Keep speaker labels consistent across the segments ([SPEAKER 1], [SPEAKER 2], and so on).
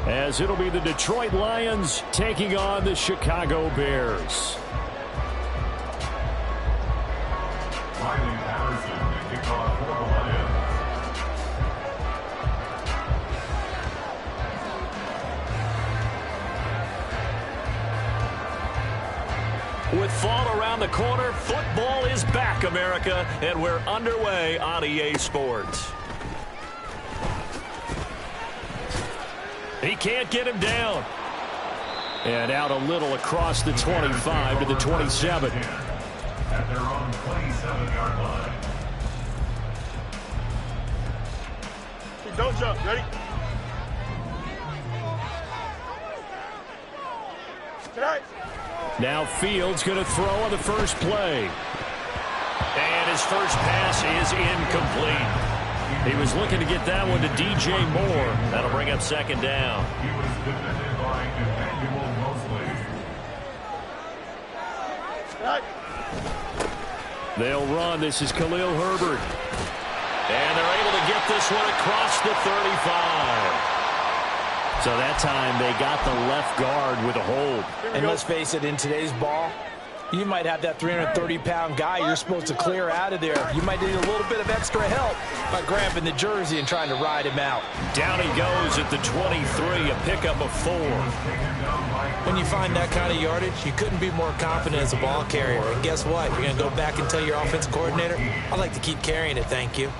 [SPEAKER 1] as it'll be the Detroit Lions taking on the Chicago Bears. With fall around the corner, football is back, America, and we're underway on EA Sports. He can't get him down. And out a little across the 25 to the 27.
[SPEAKER 2] At their own 27-yard line.
[SPEAKER 3] Don't jump. Ready? Tonight.
[SPEAKER 1] Now Fields going to throw on the first play. And his first pass is incomplete. He was looking to get that one to DJ Moore. That'll bring up second down.
[SPEAKER 2] He was defended by Emmanuel Mosley.
[SPEAKER 1] They'll run. This is Khalil Herbert. And they're able to get this one across the 35. So that time they got the left guard with a hold.
[SPEAKER 4] And let's face it, in today's ball, you might have that 330-pound guy you're supposed to clear out of there. You might need a little bit of extra help by grabbing the jersey and trying to ride him out.
[SPEAKER 1] Down he goes at the 23, a pickup of 4.
[SPEAKER 4] When you find that kind of yardage, you couldn't be more confident as a ball carrier. And guess what? You're going to go back and tell your offensive coordinator, I'd like to keep carrying it, thank you.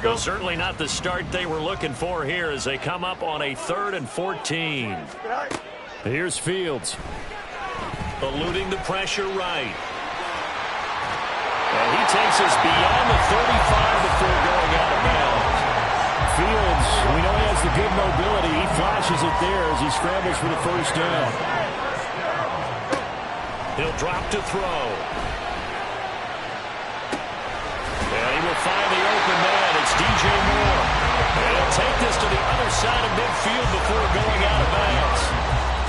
[SPEAKER 1] Well, certainly not the start they were looking for here as they come up on a 3rd and 14. Here's Fields. Eluding the pressure right. And he takes us beyond the 35 before going out of bounds. Fields, we know he has the good mobility. He flashes it there as he scrambles for the first down. He'll drop to throw. And he will find the open man. It's DJ Moore. And he'll take this to the other side of midfield before going out of bounds.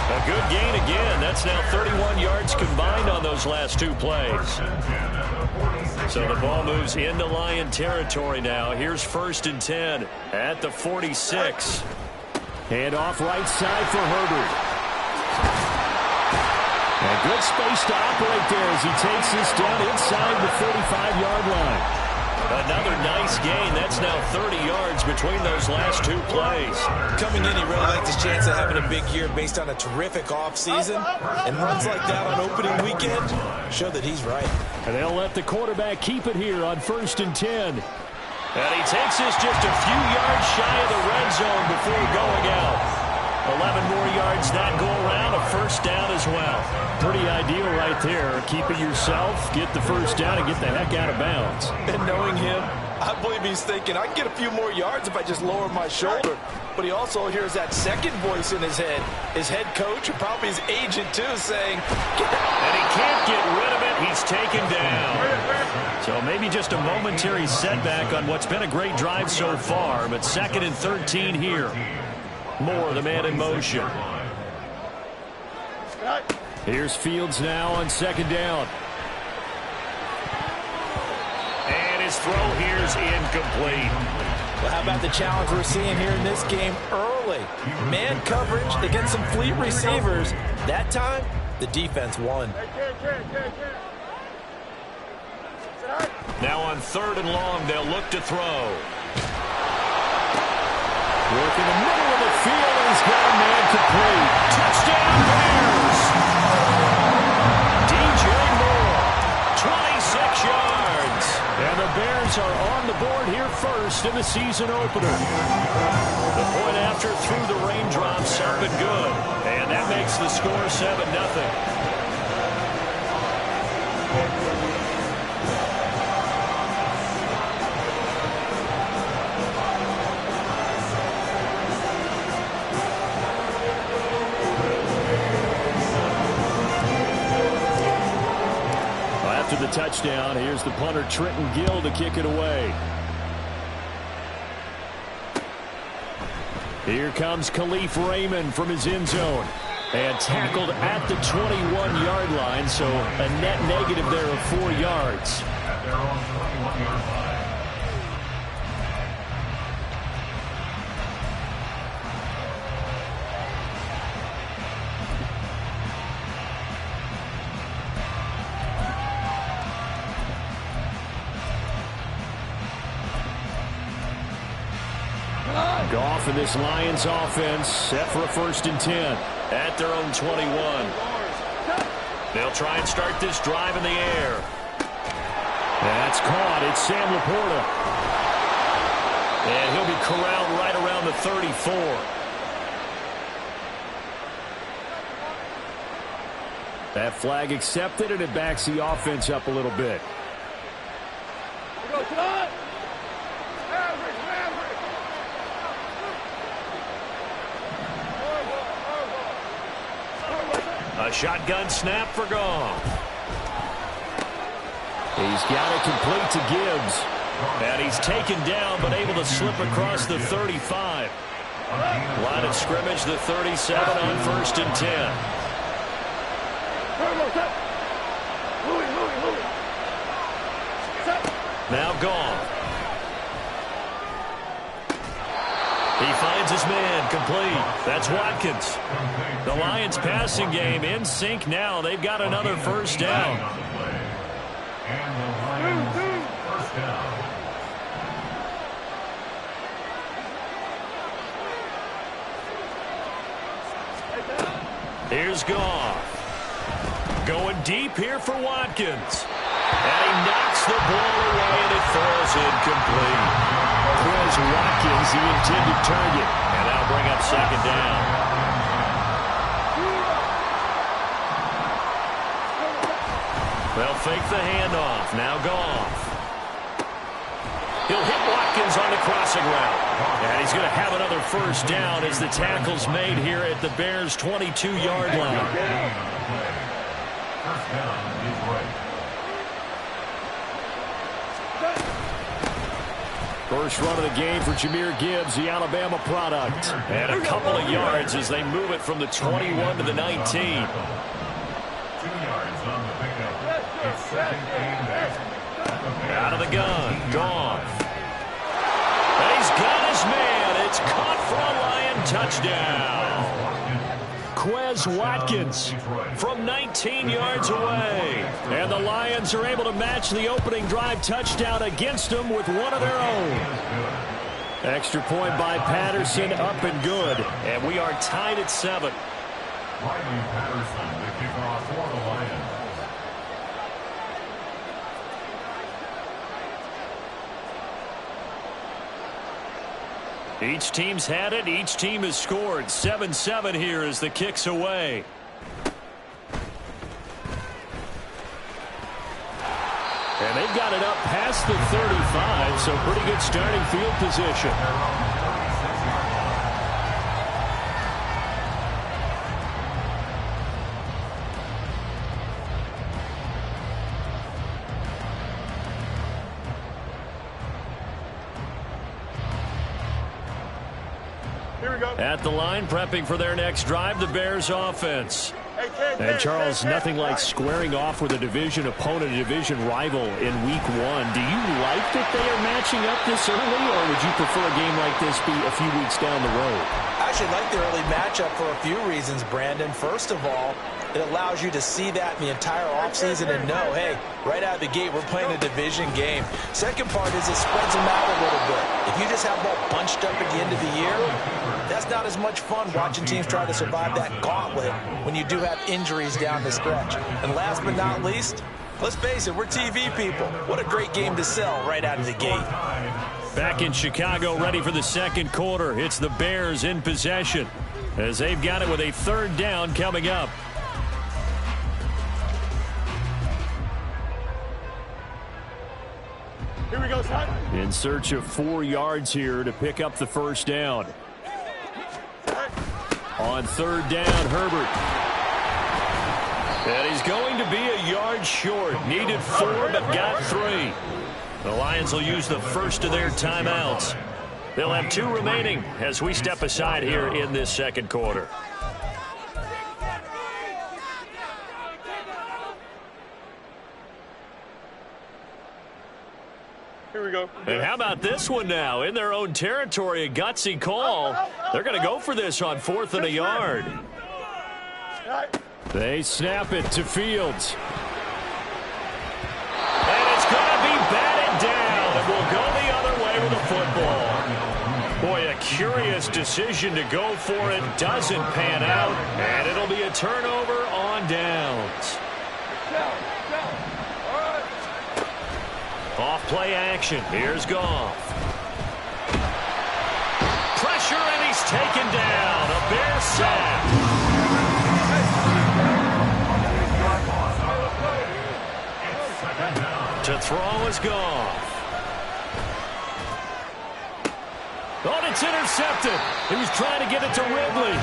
[SPEAKER 1] A good gain again. That's now 31 yards combined on those last 2 plays. So the ball moves into Lion territory now. Here's 1st and 10 at the 46. Hand off right side for Herbert. A good space to operate there as he takes this down inside the 35-yard line. Another nice gain. That's now 30 yards between those last 2 plays.
[SPEAKER 4] Coming in, he really liked his chance of having a big year based on a terrific offseason. And runs like that on opening weekend show that he's right.
[SPEAKER 1] And they'll let the quarterback keep it here on 1st and 10. And he takes this just a few yards shy of the red zone before going out. 11 more yards that go around, a first down as well. Pretty ideal right there. Keep it yourself, get the first down, and get the heck out of bounds.
[SPEAKER 4] And knowing him, I believe he's thinking, I can get a few more yards if I just lower my shoulder. But he also hears that second voice in his head. His head coach, or probably his agent too, saying, get out.
[SPEAKER 1] And he can't get rid of it. He's taken down. So maybe just a momentary setback on what's been a great drive so far. But 2nd and 13 here. Moore, the man in motion. Here's Fields now on 2nd down. And his throw here's incomplete.
[SPEAKER 4] Well, how about the challenge we're seeing here in this game early? Man coverage against some fleet receivers. That time, the defense won.
[SPEAKER 1] Now on 3rd and long, they'll look to throw. Work in the middle of the field, and he's got a man complete. Touchdown, Bears! DJ Moore, 26 yards. And the Bears are on the board here first in the season opener. The point after through the raindrops up and good. And that makes the score 7-0. After the touchdown, here's the punter Trenton Gill to kick it away. Here comes Khalif Raymond from his end zone. And tackled at the 21-yard line, so a net negative there of 4 yards. Goff and this Lions offense set for a 1st and 10 at their own 21. They'll try and start this drive in the air. That's caught. It's Sam Laporta. And he'll be corralled right around the 34. That flag accepted, and it backs the offense up a little bit. A shotgun snap for Goff. He's got it complete to Gibbs. And he's taken down, but able to slip across the 35. Line of scrimmage, the 37 on 1st and 10. Now Goff. He finds his man complete. That's Watkins. The Lions passing game in sync now. They've got another 1st down.
[SPEAKER 2] And the Lions 1st down.
[SPEAKER 1] Here's Goff. Going deep here for Watkins. And he knocks the ball away, and it falls incomplete. Quez Watkins, the intended target. And that'll bring up 2nd down. They'll fake the handoff. Now Goff. He'll hit Watkins on the crossing route. And he's going to have another 1st down as the tackle's made here at the Bears' 22-yard line.
[SPEAKER 2] 1st down is right.
[SPEAKER 1] First run of the game for Jahmyr Gibbs, the Alabama product. And a couple of yards as they move it from the 21 to the 19.
[SPEAKER 2] 2 yards on the pickup. It's 2nd and back.
[SPEAKER 1] Out of the gun, Goff. And he's got his man. It's caught for a Lion touchdown. Quez Watkins from 19 yards away. And the Lions are able to match the opening drive touchdown against them with one of their own. Extra point by Patterson, up and good. And we are tied at 7.
[SPEAKER 2] Riley Patterson, the kickoff for the Lions.
[SPEAKER 1] Each team's had it. Each team has scored. 7-7 here as the kick's away. And they've got it up past the 35, so pretty good starting field position. At the line, prepping for their next drive, the Bears offense. And Charles, nothing like squaring off with a division opponent, a division rival in week 1. Do you like that they are matching up this early, or would you prefer a game like this be a few weeks down the road?
[SPEAKER 4] I actually like the early matchup for a few reasons, Brandon. First of all, it allows you to see that in the entire offseason and know, hey, right out of the gate, we're playing a division game. Second part is it spreads them out a little bit. If you just have them all bunched up at the end of the year, that's not as much fun watching teams try to survive that gauntlet when you do have injuries down the stretch. And last but not least, let's face it, we're TV people. What a great game to sell right out of the gate.
[SPEAKER 1] Back in Chicago, ready for the second quarter. It's the Bears in possession as they've got it with a 3rd down coming up.
[SPEAKER 3] Here we go, son.
[SPEAKER 1] In search of 4 yards here to pick up the 1st down. On 3rd down, Herbert. And he's going to be a yard short. Needed 4, but got 3. The Lions will use the first of their timeouts. They'll have 2 remaining as we step aside here in this second quarter.
[SPEAKER 3] Here we go.
[SPEAKER 1] And how about this one now? In their own territory, a gutsy call. They're going to go for this on 4th and a yard. They snap it to Fields. And it's going to be batted down. And we'll go the other way with the football. Boy, a curious decision to go for it. Doesn't pan out, and it'll be a turnover on downs. Off play action. Here's Goff. Pressure, and he's taken down. A Bear sack. To throw is Goff. Oh, it's intercepted. He was trying to get it to Ridley.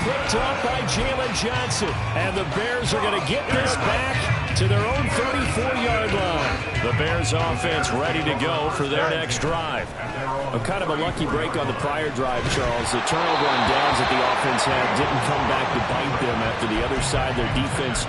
[SPEAKER 1] Picked off by Jalen Johnson. And the Bears are going to get this back to their own 34-yard line. The Bears offense ready to go for their next drive. Kind of a lucky break on the prior drive, Charles. The turnover on downs that the offense had didn't come back to bite them after the other side. Their defense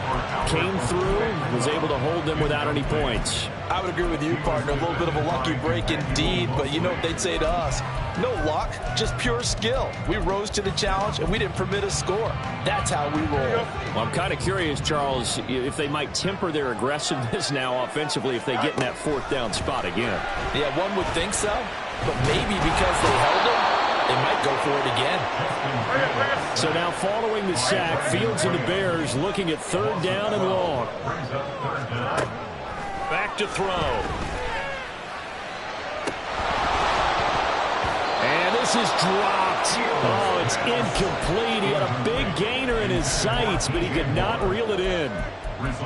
[SPEAKER 1] came through, was able to hold them without any points.
[SPEAKER 4] I would agree with you, partner. A little bit of a lucky break indeed, but you know what they'd say to us? No luck, just pure skill. We rose to the challenge, and we didn't permit a score. That's how we roll.
[SPEAKER 1] Well, I'm kind of curious, Charles, if they might temper their aggressiveness now offensively if they get in that fourth down spot again.
[SPEAKER 4] Yeah, one would think so, but maybe because they held them, they might go for it again.
[SPEAKER 1] So now following the sack, Fields and the Bears looking at third down and long. Back to throw. And this is dropped. Oh, it's incomplete. He had a big gainer in his sights, but he could not reel it in.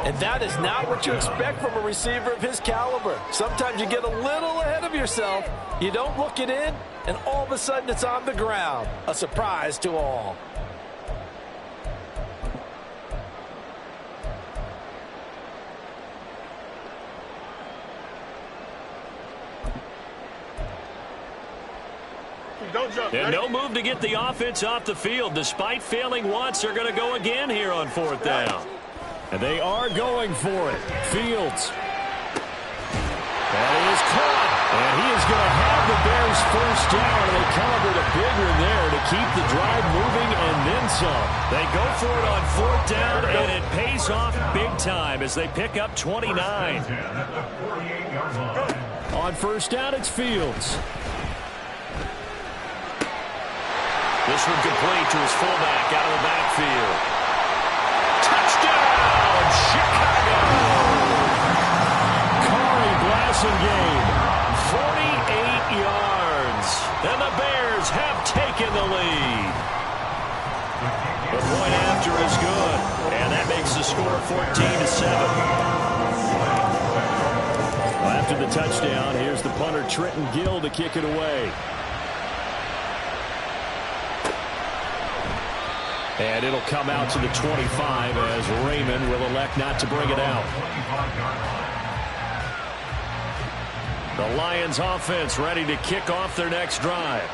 [SPEAKER 4] And that is not what you expect from a receiver of his caliber. Sometimes you get a little ahead of yourself. You don't look it in, and all of a sudden it's on the ground. A surprise to all.
[SPEAKER 1] And no move to get the offense off the field. Despite failing once, they're going to go again here on fourth down. And they are going for it. Fields. That is caught. And he is going to have the Bears first down. And they come up with a big one there to keep the drive moving and then some. They go for it on fourth down, and it pays off big time as they pick up 29. On first down, it's Fields. This one complete to his fullback out of the backfield. Touchdown, Chicago! Corey Blasingame, 48 yards. And the Bears have taken the lead. The point after is good. And that makes the score 14-7. Well, after the touchdown, here's the punter Trenton Gill to kick it away. And it'll come out to the 25 as Raymond will elect not to bring it out. The Lions offense ready to kick off their next drive.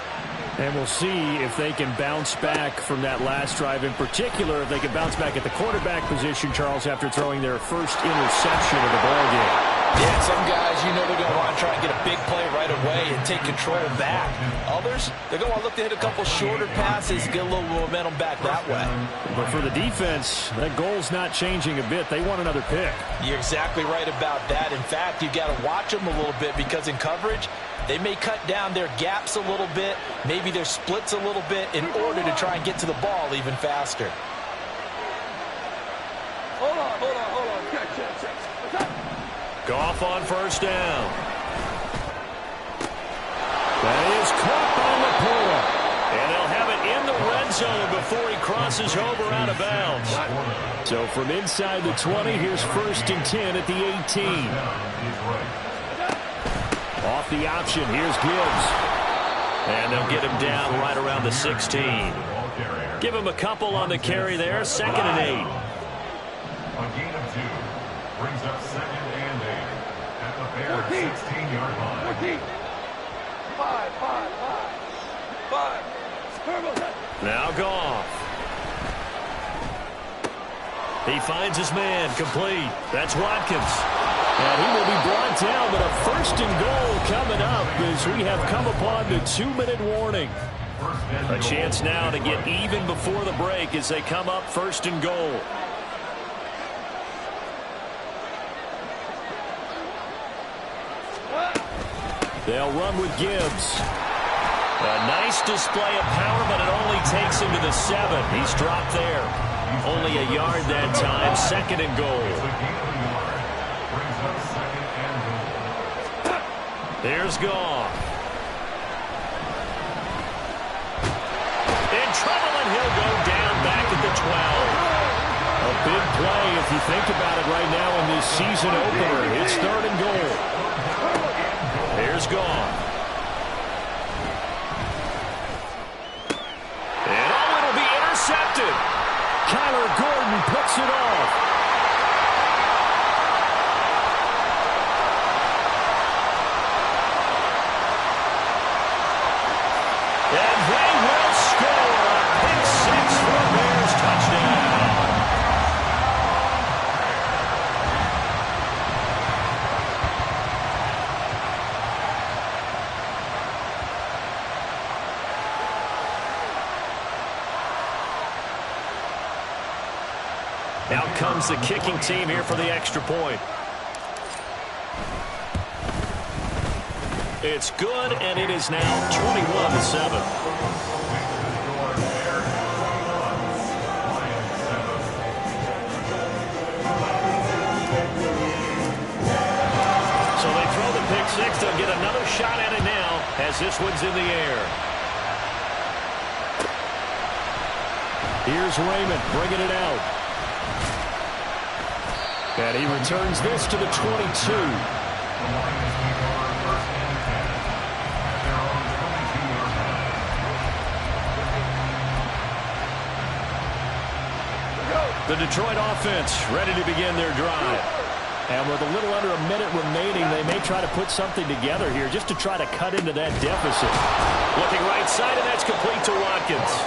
[SPEAKER 1] And we'll see if they can bounce back from that last drive. In particular, if they can bounce back at the quarterback position, Charles, after throwing their first interception of the ballgame.
[SPEAKER 4] Yeah, some guys, you know they're going to want to try and get a big play right away and take control back. Others, they're going to want to look to hit a couple shorter passes, get a little momentum back that way.
[SPEAKER 1] But for the defense, that goal's not changing a bit. They want another pick.
[SPEAKER 4] You're exactly right about that. In fact, you've got to watch them a little bit because in coverage, they may cut down their gaps a little bit, maybe their splits a little bit in order to try and get to the ball even faster.
[SPEAKER 3] Hold on. Check.
[SPEAKER 1] Goff on first down. That is caught by LaPorta. And they'll have it in the red zone before he crosses over out of bounds. So from inside the 20, here's first and 10 at the 18. Off the option, here's Gibbs. And they'll get him down right around the 16. Give him a couple on the carry there, second and 8.
[SPEAKER 2] A gain of 2 brings up second and 8 at the Bears 16-yard line.
[SPEAKER 3] 14. 5.
[SPEAKER 1] Now Goff. He finds his man, complete. That's Watkins. And he will be brought down, but a first and goal coming up as we have come upon the 2-minute warning. A chance now to get even before the break as they come up first and goal. They'll run with Gibbs. A nice display of power, but it only takes him to the 7. He's dropped there. Only a yard that time. 2nd and goal. There's Goff. In trouble, and he'll go down back at the 12. A big play if you think about it right now in this season opener. It's 3rd and goal. There's Goff. And oh, it'll be intercepted. Kyler Gordon picks it off. And they will score a pick 6 for a Bears touchdown. Out comes the kicking team here for the extra point. It's good, and it is now 21-7. So they throw the pick 6. They'll get another shot at it now as this one's in the air. Here's Raymond bringing it out. And he returns this to the 22. The Detroit offense ready to begin their drive. And with a little under a minute remaining, they may try to put something together here just to try to cut into that deficit. Looking right side, and that's complete to Watkins.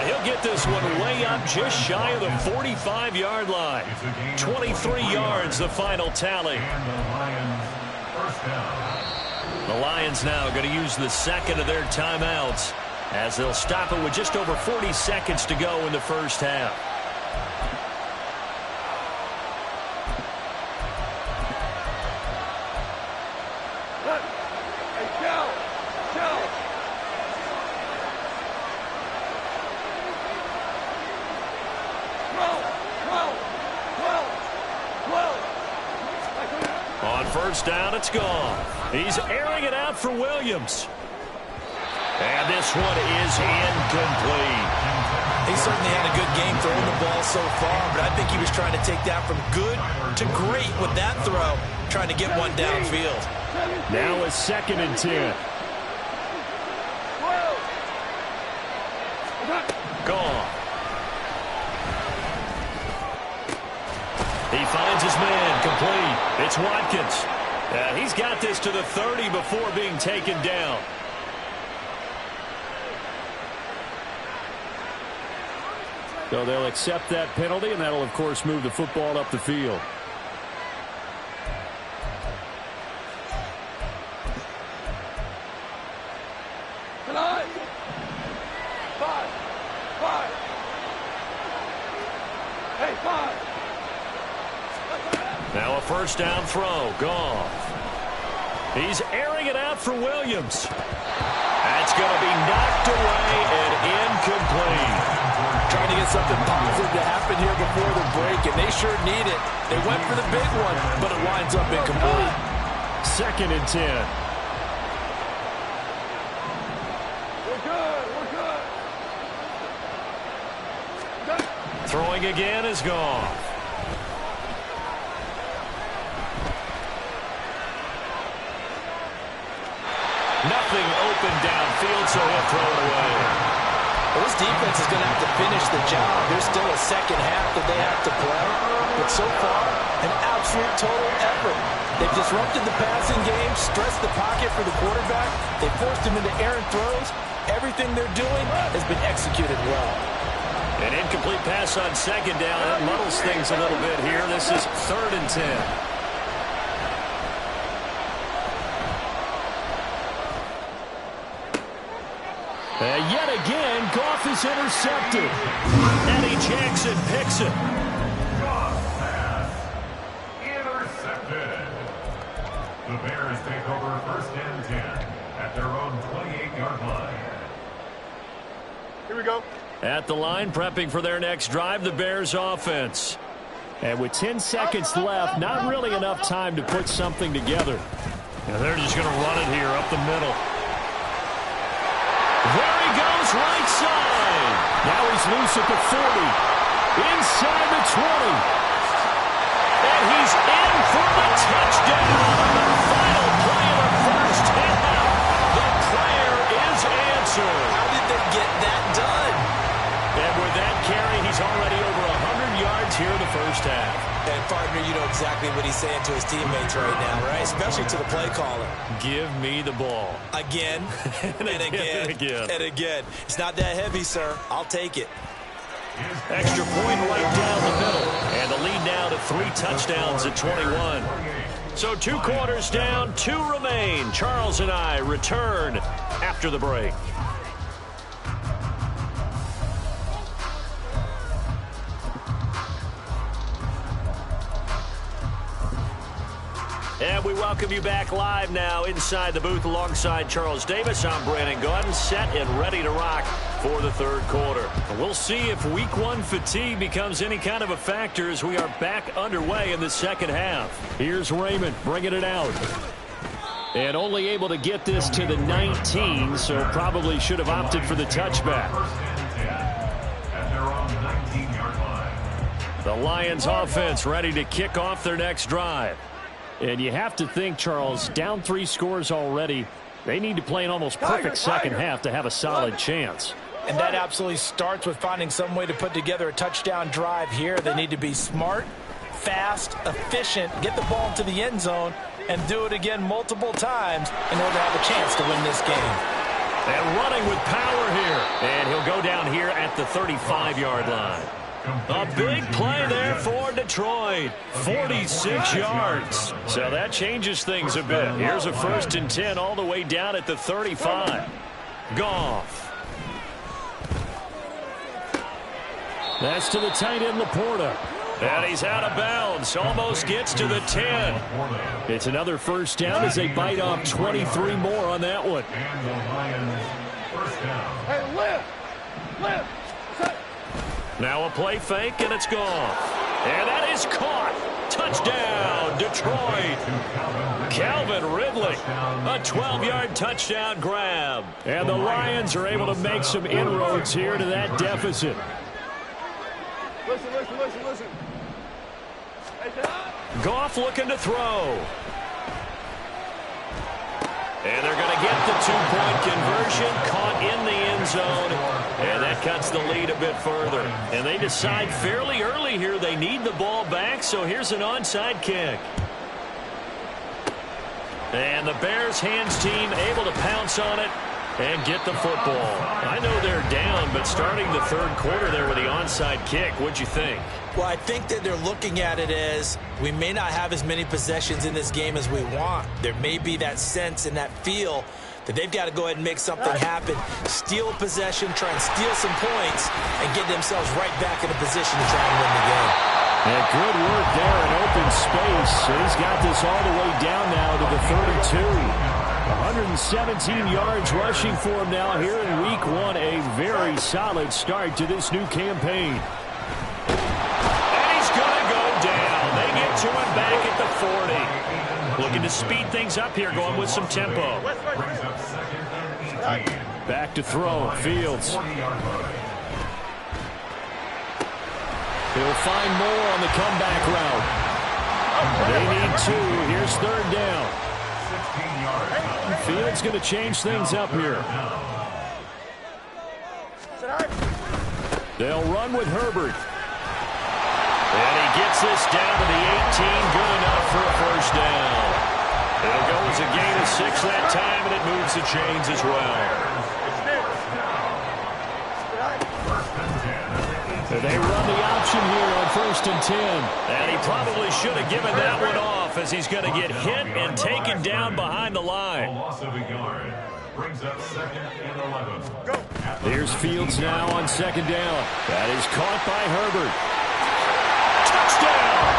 [SPEAKER 1] He'll get this one way up just shy of the 45-yard line. 23 yards, the final tally. The Lions now going to use the 2nd of their timeouts as they'll stop it with just over 40 seconds to go in the first half. First down, it's gone. He's airing it out for Williams. And this one is incomplete.
[SPEAKER 4] He certainly had a good game throwing the ball so far, but I think he was trying to take that from good to great with that throw, trying to get one downfield.
[SPEAKER 1] Now it's 2nd and 10. Gone. He finds his man, complete. It's Watkins. He's got this to the 30 before being taken down. So they'll accept that penalty, and that'll, of course, move the football up the field. Now a first down throw. Goff. He's airing it out for Williams. That's going to be knocked away and incomplete.
[SPEAKER 4] Trying to get something positive to happen here before the break, and they sure need it. They went for the big one, but it winds up incomplete.
[SPEAKER 1] 2nd and 10.
[SPEAKER 3] We're good.
[SPEAKER 1] Throwing again is Goff. Nothing open downfield, so he'll throw it away.
[SPEAKER 4] Well, this defense is going to have to finish the job. There's still a second half that they have to play. But so far, an absolute total effort. They've disrupted the passing game, stressed the pocket for the quarterback. They forced him into errant throws. Everything they're doing has been executed well.
[SPEAKER 1] An incomplete pass on 2nd down. That muddles things a little bit here. This is 3rd and 10. Yet again, Goff is intercepted. Eddie Jackson picks it.
[SPEAKER 2] Goff pass intercepted. The Bears take over 1st and 10 at their own 28-yard line.
[SPEAKER 3] Here we go.
[SPEAKER 1] At the line, prepping for their next drive, the Bears offense. And with 10 seconds left, not really enough time to put something together. And they're just going to run it here up the middle. There he goes, right side. Now he's loose at the 40. Inside the 20. And he's in for the touchdown on the final play of the first half. The prayer is answered.
[SPEAKER 4] How did they get that done?
[SPEAKER 1] And with that carry, he's already over 100 yards here in the first half.
[SPEAKER 4] And partner, you know exactly what he's saying to his teammates right now, right? Especially to the play caller.
[SPEAKER 1] Give me the ball.
[SPEAKER 4] Again, and again,
[SPEAKER 1] and again.
[SPEAKER 4] and again. It's not that heavy, sir. I'll take it.
[SPEAKER 1] Extra point right down the middle. And the lead now to 3 touchdowns at 21. So 2 quarters down, 2 remain. Charles and I return after the break. And we welcome you back live now inside the booth alongside Charles Davis. I'm Brandon Gaudin, set and ready to rock for the third quarter. We'll see if week 1 fatigue becomes any kind of a factor as we are back underway in the second half. Here's Raymond bringing it out. And only able to get this to the 19, so probably should have opted for the touchback.
[SPEAKER 2] And they're on the 19-yard line.
[SPEAKER 1] The Lions offense ready to kick off their next drive. And you have to think, Charles, down 3 scores already. They need to play an almost perfect second half to have a solid chance.
[SPEAKER 4] And that absolutely starts with finding some way to put together a touchdown drive here. They need to be smart, fast, efficient, get the ball into the end zone, and do it again multiple times in order to have a chance to win this game.
[SPEAKER 1] And running with power here. And he'll go down here at the 35-yard line. A big play there for Detroit. 46 yards. So that changes things a bit. Here's a 1st and 10 all the way down at the 35. Goff. That's to the tight end, Laporta. And he's out of bounds. Almost gets to the 10. It's another first down as they bite off 23 more on that one.
[SPEAKER 2] And the Lions first down.
[SPEAKER 3] Hey, lift. Lift.
[SPEAKER 1] Now a play fake, and it's gone. And that is caught. Touchdown, Detroit. Calvin Ridley. A 12-yard touchdown grab. And the Lions are able to make some inroads here to that deficit.
[SPEAKER 3] Listen, listen, listen, listen. Hey,
[SPEAKER 1] Goff looking to throw. And they're going to get the 2-point conversion, caught in the end zone, and that cuts the lead a bit further. And they decide fairly early here they need the ball back, so here's an onside kick. And the Bears hands team able to pounce on it and get the football. I know they're down, but starting the third quarter there with the onside kick, what'd you think?
[SPEAKER 4] Well, I think that they're looking at it as we may not have as many possessions in this game as we want. There may be that sense and that feel that they've got to go ahead and make something happen. Steal a possession, try and steal some points, and get themselves right back in a position to try and win the game.
[SPEAKER 1] And good work there in open space. He's got this all the way down now to the 32. 117 yards rushing for him now here in week 1. A very solid start to this new campaign. And he's going to go down. They get to him back at the 40. Looking to speed things up here, going with some tempo. Back to throw. Fields. He'll find more on the comeback route. They need 2. Here's third down. Fields going to change things up here. They'll run with Herbert. And he gets this down to the 18. Good enough for a first down. It'll go as a gain of 6 that time, and it moves the chains as well. They run the option here on 1st and 10. And he probably should have given that one off as he's going to get hit and taken down behind the line.
[SPEAKER 2] A loss of a yard brings up 2nd and 11.
[SPEAKER 1] Here's Fields now on 2nd down. That is caught by Herbert. Touchdown!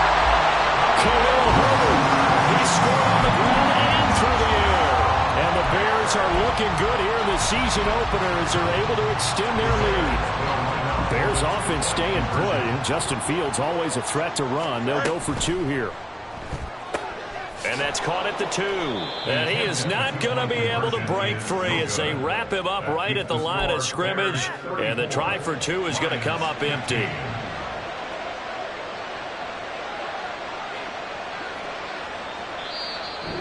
[SPEAKER 1] Khalil Herbert. He scored on the ground and through the air. And the Bears Lions are looking good here in the season opener as they're able to extend their lead. Bears offense staying put, and Justin Fields always a threat to run. They'll go for 2 here. And that's caught at the 2. And he is not going to be able to break free as they wrap him up right at the line of scrimmage. And the try for 2 is going to come up empty.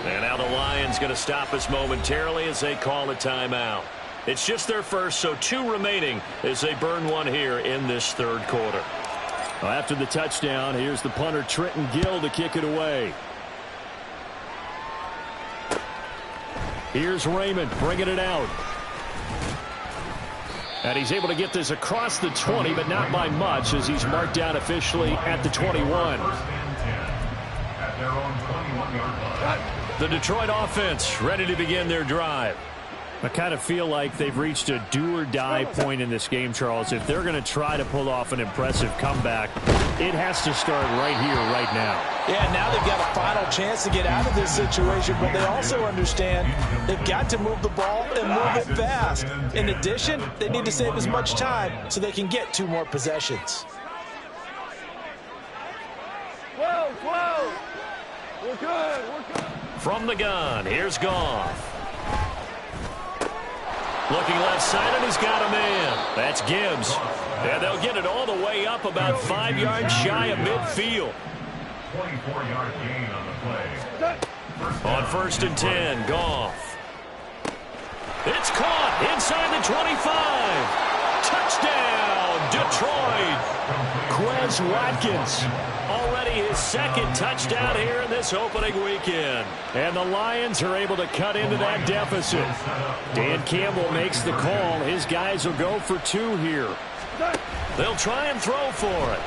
[SPEAKER 1] And now the Lions going to stop us momentarily as they call a timeout. It's just their first, so 2 remaining as they burn 1 here in this third quarter. Well, after the touchdown, here's the punter Trenton Gill to kick it away. Here's Raymond bringing it out. And he's able to get this across the 20, but not by much as he's marked down officially at the 21. The Detroit offense ready to begin their drive. I kind of feel like they've reached a do-or-die point in this game, Charles. If they're going to try to pull off an impressive comeback, it has to start right here, right now.
[SPEAKER 4] Yeah, now they've got a final chance to get out of this situation, but they also understand they've got to move the ball and move it fast. In addition, they need to save as much time so they can get 2 more possessions.
[SPEAKER 3] 12, 12. We're good, we're good.
[SPEAKER 1] From the gun, here's Goff. Looking left side, and he's got a man. That's Gibbs. And they'll get it all the way up about 5 yards shy of midfield.
[SPEAKER 2] 24-yard gain on the play.
[SPEAKER 1] On 1st and 10, Goff. It's caught inside the 25. Touchdown, Detroit. Quez Watkins. Already his 2nd touchdown here in this opening weekend. And the Lions are able to cut into that deficit. Dan Campbell makes the call. His guys will go for 2 here. They'll try and throw for it.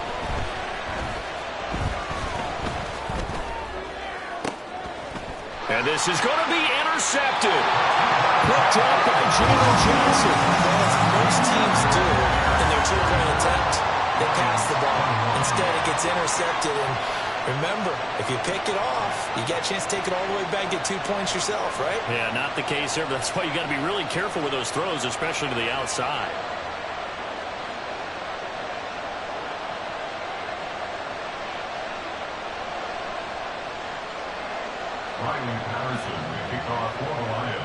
[SPEAKER 1] And this is going to be intercepted. Picked up by Jalen Johnson.
[SPEAKER 4] As most teams do in their 2-point attempt, they pass the ball. Instead, it gets intercepted. And remember, if you pick it off, you get a chance to take it all the way back, get 2 points yourself, right?
[SPEAKER 1] Yeah, not the case there, but that's why you got to be really careful with those throws, especially to the outside.
[SPEAKER 2] Riley Patterson will kick off for the Lions.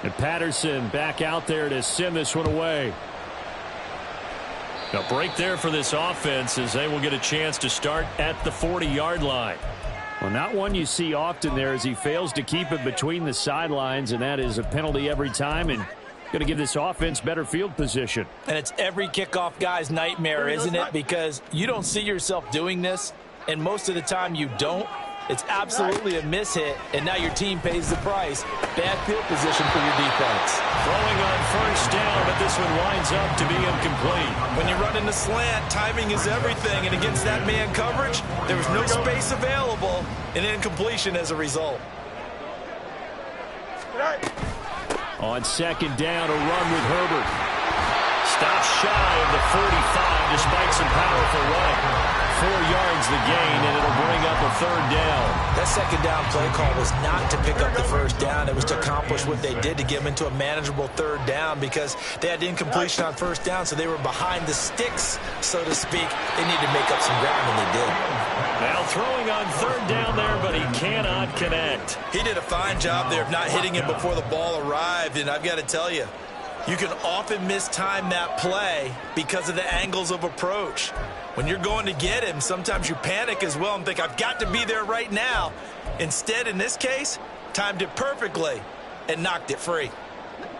[SPEAKER 1] And Patterson back out there to send this one away. A break there for this offense as they will get a chance to start at the 40-yard line. Well, not one you see often there as he fails to keep it between the sidelines, and that is a penalty every time and going to give this offense better field position.
[SPEAKER 4] And it's every kickoff guy's nightmare, isn't it? Because you don't see yourself doing this, and most of the time you don't. It's absolutely a mishit, and now your team pays the price. Bad field position for your defense.
[SPEAKER 1] Throwing on 1st down, but this one winds up to be incomplete.
[SPEAKER 4] When you run in the slant, timing is everything, and against that man coverage, there was no space available, and incompletion as a result.
[SPEAKER 1] On 2nd down, a run with Herbert. Stops shy of the 45 despite some powerful run. 4 yards the gain, and it'll bring up a 3rd down.
[SPEAKER 4] That 2nd down play call was not to pick up the 1st down. It was to accomplish what they did to get them into a manageable 3rd down because they had incompletion on 1st down, so they were behind the sticks, so to speak. They needed to make up some ground, and they did.
[SPEAKER 1] Now throwing on 3rd down there, but he cannot connect.
[SPEAKER 4] He did a fine job there of not hitting him before the ball arrived, and I've got to tell you, you can often mistime that play because of the angles of approach. When you're going to get him, sometimes you panic as well and think, I've got to be there right now. Instead, in this case, timed it perfectly and knocked it free.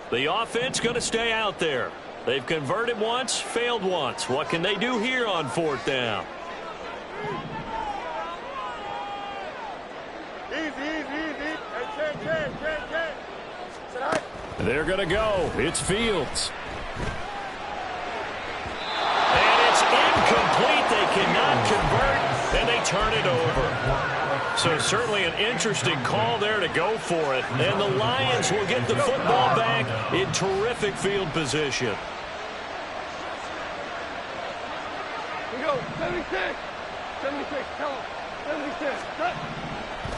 [SPEAKER 1] The offense going to stay out there. They've converted once, failed once. What can they do here on 4th down?
[SPEAKER 3] Easy. Hey, check.
[SPEAKER 1] They're going to go. It's Fields. And it's incomplete. They cannot convert, and they turn it over. So certainly an interesting call there to go for it. And the Lions will get the football back in terrific field position.
[SPEAKER 3] We go, 76. 76, tell him. 76, cut.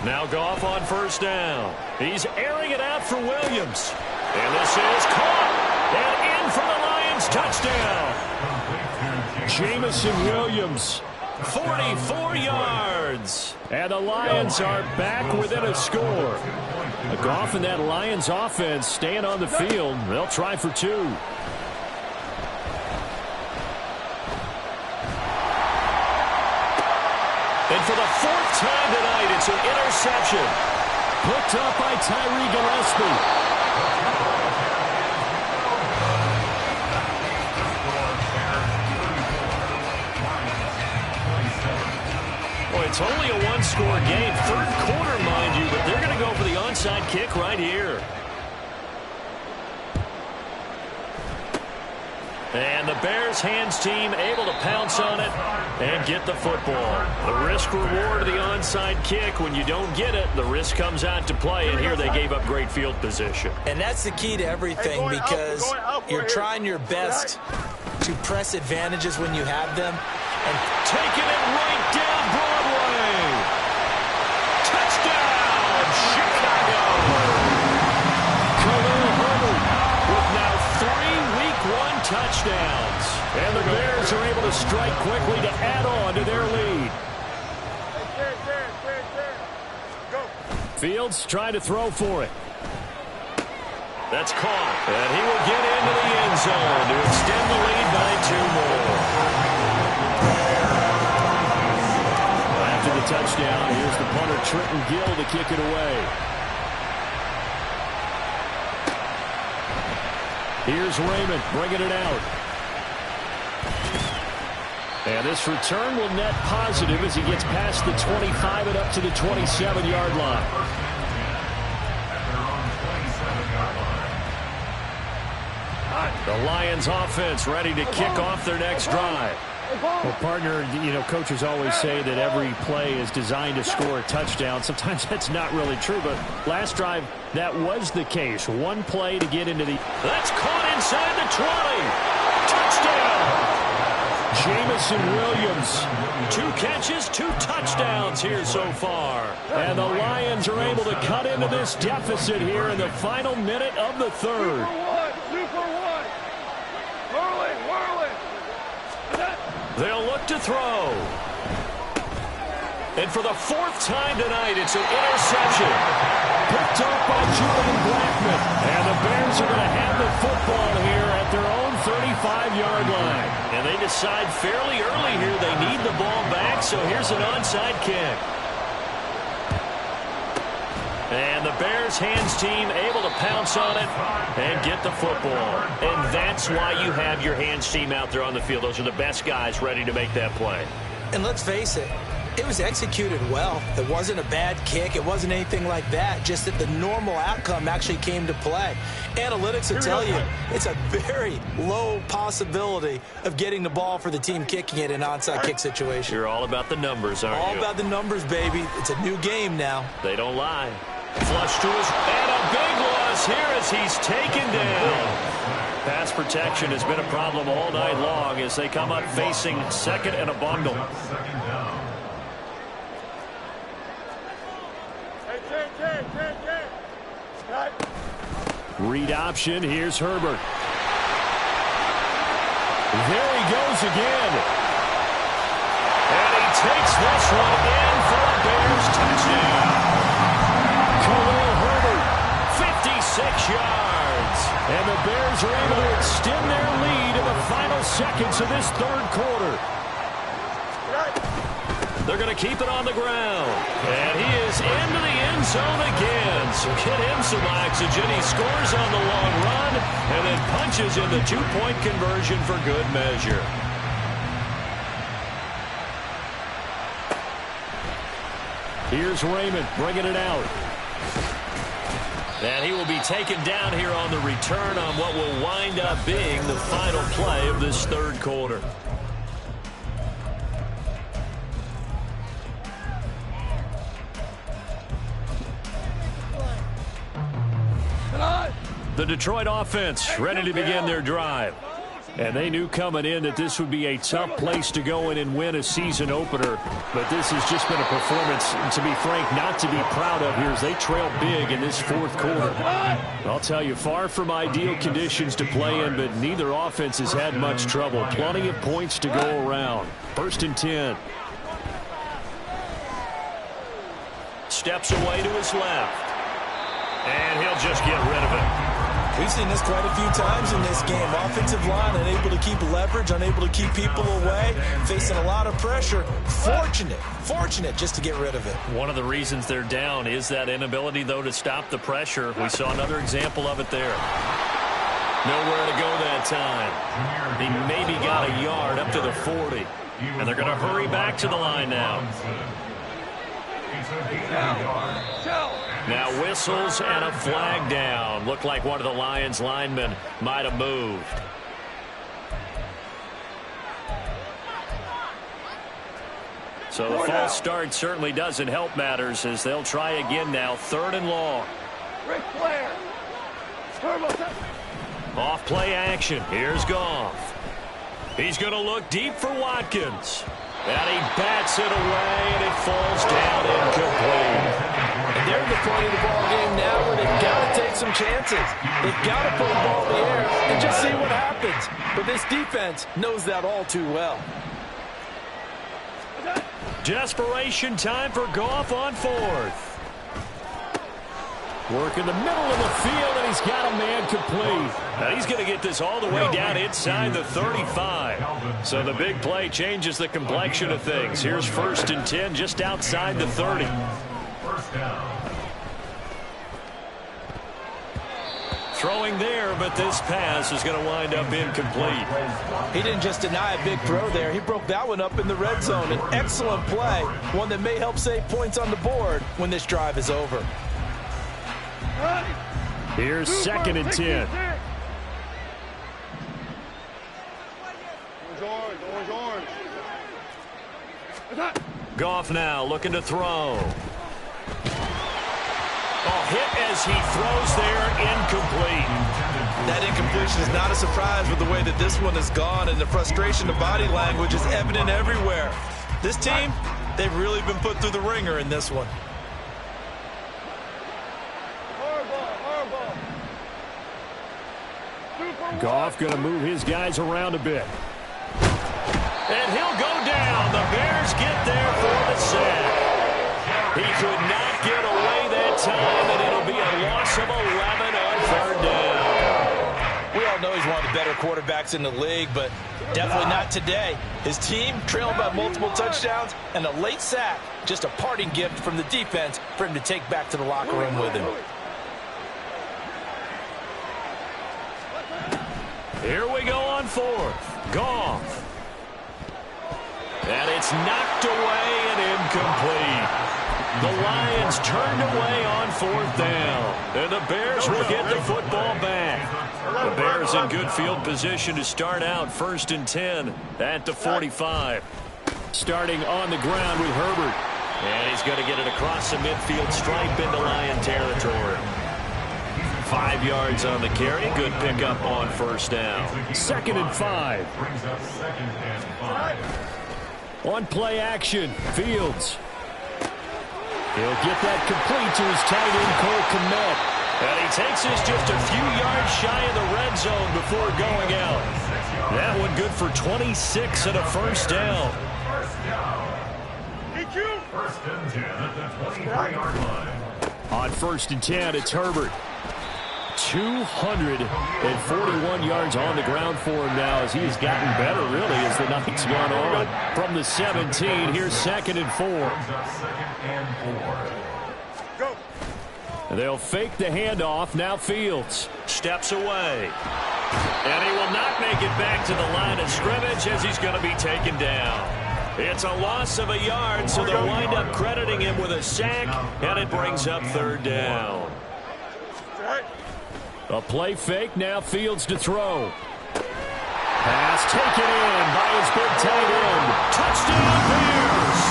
[SPEAKER 1] Now Goff on first down. He's airing it out for Williams. And this is caught. And in for the Lions touchdown. Jamison Williams, 44 yards. And the Lions are back within a score. Goff and that Lions offense staying on the field. They'll try for two. And for the fourth time tonight, it's an interception. Picked up by Tyree Gillespie. Well, it's only a one-score game. Third quarter, mind you, but they're going to go for the onside kick right here. And the Bears hands team able to pounce on it and get the football. The risk reward of the onside kick. When you don't get it, the risk comes out to play, and here they gave up great field position.
[SPEAKER 4] And that's the key to everything, because you're trying your best to press advantages when you have them.
[SPEAKER 1] And taking it right down Broadway. Touchdown, Chicago. Khalil Herbert with now 3 Week 1 touchdowns. And the Bears are able to strike quickly to add on to their lead. Fields trying to throw for it. That's caught. And he will get into the end zone to extend the lead by 2 more. After the touchdown, here's the punter Trenton Gill to kick it away. Here's Raymond bringing it out. And this return will net positive as he gets past the 25 and up to the 27-yard line. The Lions offense ready to kick off their next drive.
[SPEAKER 5] Well, partner, you know, coaches always say that every play is designed to score a touchdown. Sometimes that's not really true, but last drive, that was the case. One play to get into the...
[SPEAKER 1] That's caught inside the 20. Touchdown! Jamison Williams. 2 catches, 2 touchdowns here so far. And the Lions are able to cut into this deficit here in the final minute of the third.
[SPEAKER 3] Super one. Whirling.
[SPEAKER 1] They'll look to throw. And for the 4th time tonight, it's an interception. Picked up by Julian Blackmon. And the Bears are going to have the football here at their own 35-yard line. And they decide fairly early here they need the ball back, so here's an onside kick. And the Bears hands team able to pounce on it and get the football. And that's why you have your hands team out there on the field. Those are the best guys ready to make that play.
[SPEAKER 4] And let's face it, it was executed well. It wasn't a bad kick. It wasn't anything like that. Just that the normal outcome actually came to play. Analytics will tell you it's a very low possibility of getting the ball for the team kicking it in an onside kick situation.
[SPEAKER 1] You're all about the numbers, aren't you?
[SPEAKER 4] All about the numbers, baby. It's a new game now.
[SPEAKER 1] They don't lie. Flush to his... And a big loss here as he's taken down. Pass protection has been a problem all night long as they come up facing second and a bundle. Read option. Here's Herbert. There he goes again. And he takes this one in for a Bears touchdown. Khalil Herbert, 56 yards. And the Bears are able to extend their lead in the final seconds of this third quarter. They're going to keep it on the ground. And he is into the end zone again. So get him some oxygen. He scores on the long run and then punches in the 2-point conversion for good measure. Here's Raymond bringing it out. And he will be taken down here on the return on what will wind up being the final play of this third quarter.
[SPEAKER 5] The Detroit offense ready to begin their drive. And they knew coming in that this would be a tough place to go in and win a season opener. But this has just been a performance, to be frank, not to be proud of here as they trail big in this fourth quarter. I'll tell you, far from ideal conditions to play in, but neither offense has had much trouble. Plenty of points to go around. 1st and 10. Steps away to his left. And he'll just get rid of it.
[SPEAKER 4] We've seen this quite a few times in this game. Offensive line unable to keep leverage, unable to keep people away, facing a lot of pressure. Fortunate just to get rid of it.
[SPEAKER 5] One of the reasons they're down is that inability, though, to stop the pressure. We saw another example of it there. Nowhere to go that time. He maybe got a yard up to the 40. And they're going to hurry back to the line now. Now whistles and a flag down. Looked like one of the Lions linemen might have moved. So the false start certainly doesn't help matters as they'll try again now. 3rd and long. Off play action. Here's Goff. He's going to look deep for Watkins. And he bats it away, and it falls down incomplete.
[SPEAKER 4] And they're at the point of the ball game now where they've got to take some chances. They've got to put the ball in the air and just see what happens. But this defense knows that all too well.
[SPEAKER 5] Desperation time for Goff on 4th. Work in the middle of the field, and he's got a man complete. And he's going to get this all the way down inside the 35. So the big play changes the complexion of things. Here's 1st and 10 just outside the 30. Throwing there, but this pass is going to wind up incomplete.
[SPEAKER 4] He didn't just deny a big throw there. He broke that one up in the red zone. An excellent play, one that may help save points on the board when this drive is over.
[SPEAKER 5] Here's 2nd and 10. Goff now looking to throw. Hit as he throws there, incomplete.
[SPEAKER 4] That incompletion is not a surprise with the way that this one has gone, and the frustration of body language is evident everywhere. This team, they've really been put through the ringer in this one.
[SPEAKER 5] Goff going to move his guys around a bit. And he'll go down. The Bears get there for the sack. He could not get away that time, and it'll be a loss of 11 on 3rd down.
[SPEAKER 4] We all know he's one of the better quarterbacks in the league, but definitely not today. His team trailing by multiple touchdowns, and a late sack, just a parting gift from the defense for him to take back to the locker room with him.
[SPEAKER 5] Here we go on 4th. Goff. And it's knocked away and incomplete. The Lions turned away on 4th down. And the Bears will get the football back. The Bears in good field position to start out 1st and 10 at the 45. Starting on the ground with Herbert. And he's going to get it across the midfield stripe into Lion territory. 5 yards on the carry. Good pickup on 1st down. 2nd and 5. On play action, Fields. He'll get that complete to his tight end, Cole Kmet. And he takes this just a few yards shy of the red zone before going out. That one good for 26 and a 1st down.
[SPEAKER 2] 1st and 10 at the 23-yard line.
[SPEAKER 5] On 1st and 10, it's Herbert. 241 yards on the ground for him now as he's gotten better, really, as the night's gone on. From the 17, here's 2nd and 4.
[SPEAKER 3] Go.
[SPEAKER 5] They'll fake the handoff. Now Fields steps away. And he will not make it back to the line of scrimmage as he's going to be taken down. It's a loss of a yard, so they'll wind up crediting him with a sack, and it brings up 3rd down. A play fake, now Fields to throw. Pass taken in by his big tight end. Touchdown Bears!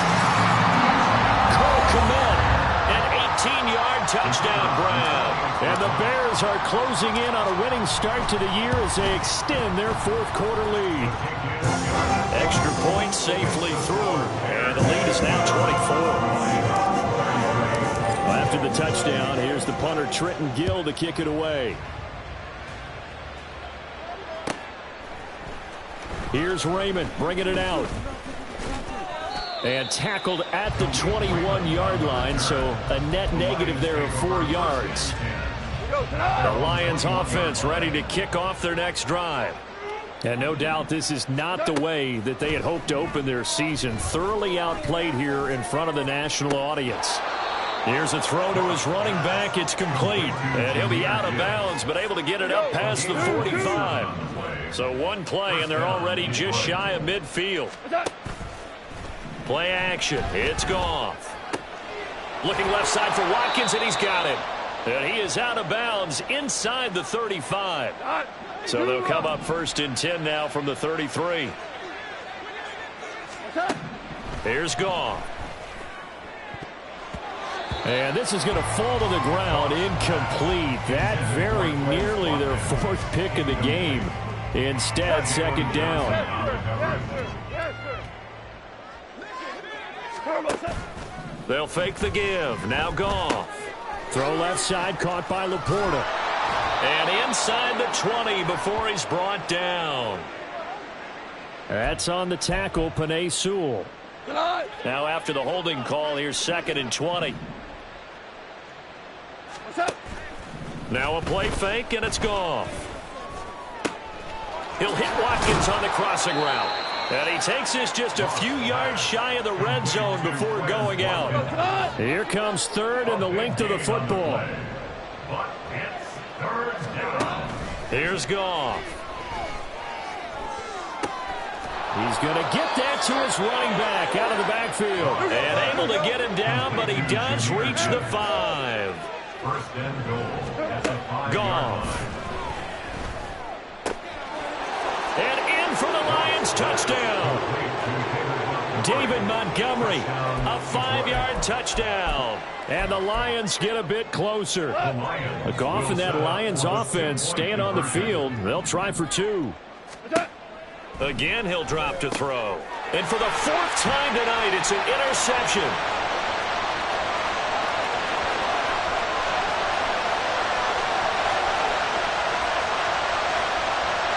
[SPEAKER 5] Cole Kmet, an 18-yard touchdown grab. And the Bears are closing in on a winning start to the year as they extend their fourth-quarter lead. Extra point safely through, and the lead is now 24. After the touchdown, here's the punter Trenton Gill to kick it away. Here's Raymond bringing it out. And tackled at the 21-yard line, so a net negative there of 4 yards. The Lions offense ready to kick off their next drive. And no doubt this is not the way that they had hoped to open their season. Thoroughly outplayed here in front of the national audience. Here's a throw to his running back. It's complete. And he'll be out of bounds, but able to get it up past the 45. So one play, and they're already just shy of midfield. Play action. It's Goff. Looking left side for Watkins, and he's got it. And he is out of bounds inside the 35. So they'll come up first and 10 now from the 33. Here's Goff. And this is going to fall to the ground, incomplete. That very nearly their fourth pick of the game. Instead, second down. They'll fake the give. Now Goff. Throw left side, caught by Laporta. And inside the 20 before he's brought down. That's on the tackle, Penei Sewell. Now after the holding call, here's second and 20. Now a play fake, and it's Goff. He'll hit Watkins on the crossing route. And he takes this just a few yards shy of the red zone before going out. Here comes third and the length of the football. Here's Goff. He's going to get that to his running back out of the backfield. And able to get him down, but he does reach the 5.
[SPEAKER 2] First and goal at the 5-yard
[SPEAKER 5] Goff. And in for the Lions touchdown. David Montgomery, a 5-yard touchdown. And the Lions get a bit closer. Goff and that Lions offense staying on the field. They'll try for 2. Again, he'll drop to throw. And for the 4th time tonight, it's an interception.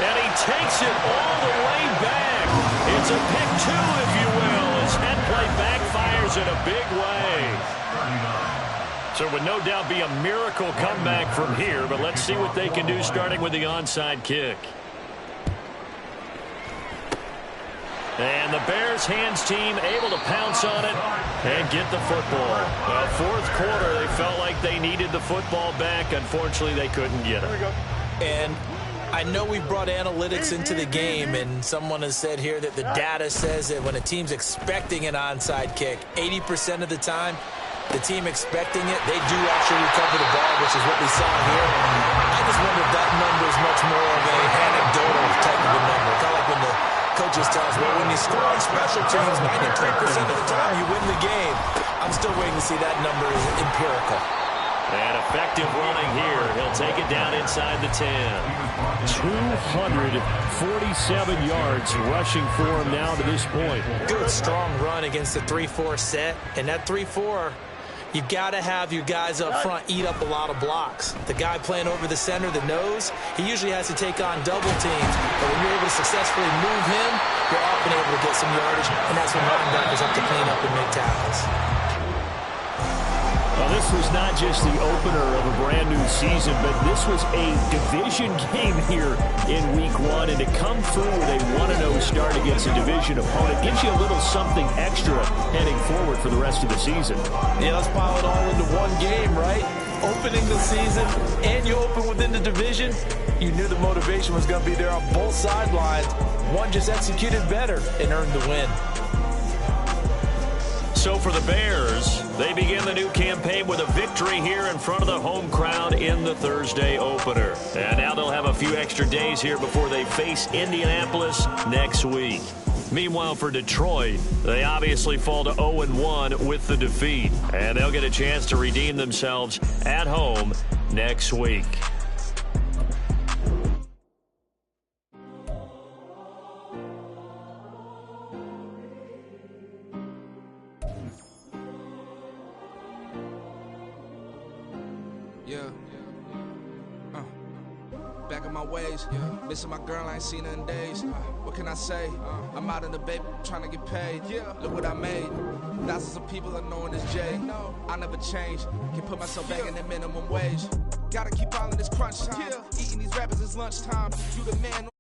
[SPEAKER 5] And he takes it all the way back. It's a pick 2, if you will, as that play backfires in a big way. So it would no doubt be a miracle comeback from here, but let's see what they can do starting with the onside kick. And the Bears hands team able to pounce on it and get the football. Fourth quarter, they felt like they needed the football back. Unfortunately, they couldn't get it.
[SPEAKER 4] And I know we brought analytics into the game, and someone has said here that the data says that when a team's expecting an onside kick, 80% of the time, the team expecting it, they do actually recover the ball, which is what we saw here. I just wonder if that number is much more of an anecdotal type of a number. Kind of like when the coaches tell us, well, when you score on special teams 93% of the time, you win the game. I'm still waiting to see that number is empirical.
[SPEAKER 5] And effective running here. He'll take it down inside the 10. 247 yards rushing for him now to this point.
[SPEAKER 4] Good, strong run against the 3-4 set. And that 3-4, you've got to have your guys up front eat up a lot of blocks. The guy playing over the center, the nose, he usually has to take on double teams. But when you're able to successfully move him, you're often able to get some yardage. And that's when linebackers have to clean up and make tackles.
[SPEAKER 5] Well, this was not just the opener of a brand new season, but this was a division game here in week 1. And to come through with a 1-0 start against a division opponent gives you a little something extra heading forward for the rest of the season.
[SPEAKER 4] Yeah, let's pile it all into one game, right? Opening the season, and you open within the division. You knew the motivation was going to be there on both sidelines. One just executed better and earned the win.
[SPEAKER 5] So for the Bears, they begin the new campaign with a victory here in front of the home crowd in the Thursday opener. And now they'll have a few extra days here before they face Indianapolis next week. Meanwhile, for Detroit, they obviously fall to 0-1 with the defeat, and they'll get a chance to redeem themselves at home next week.
[SPEAKER 6] Yeah. Back in my ways. Missing my girl, I ain't seen her in days. What can I say? I'm out in the baby trying to get paid. Look what I made. Thousands of people are knowing this Jay. I never change. Can put myself back in the minimum wage. Gotta keep all in this crunch time. Eating these rappers is lunchtime. You the man.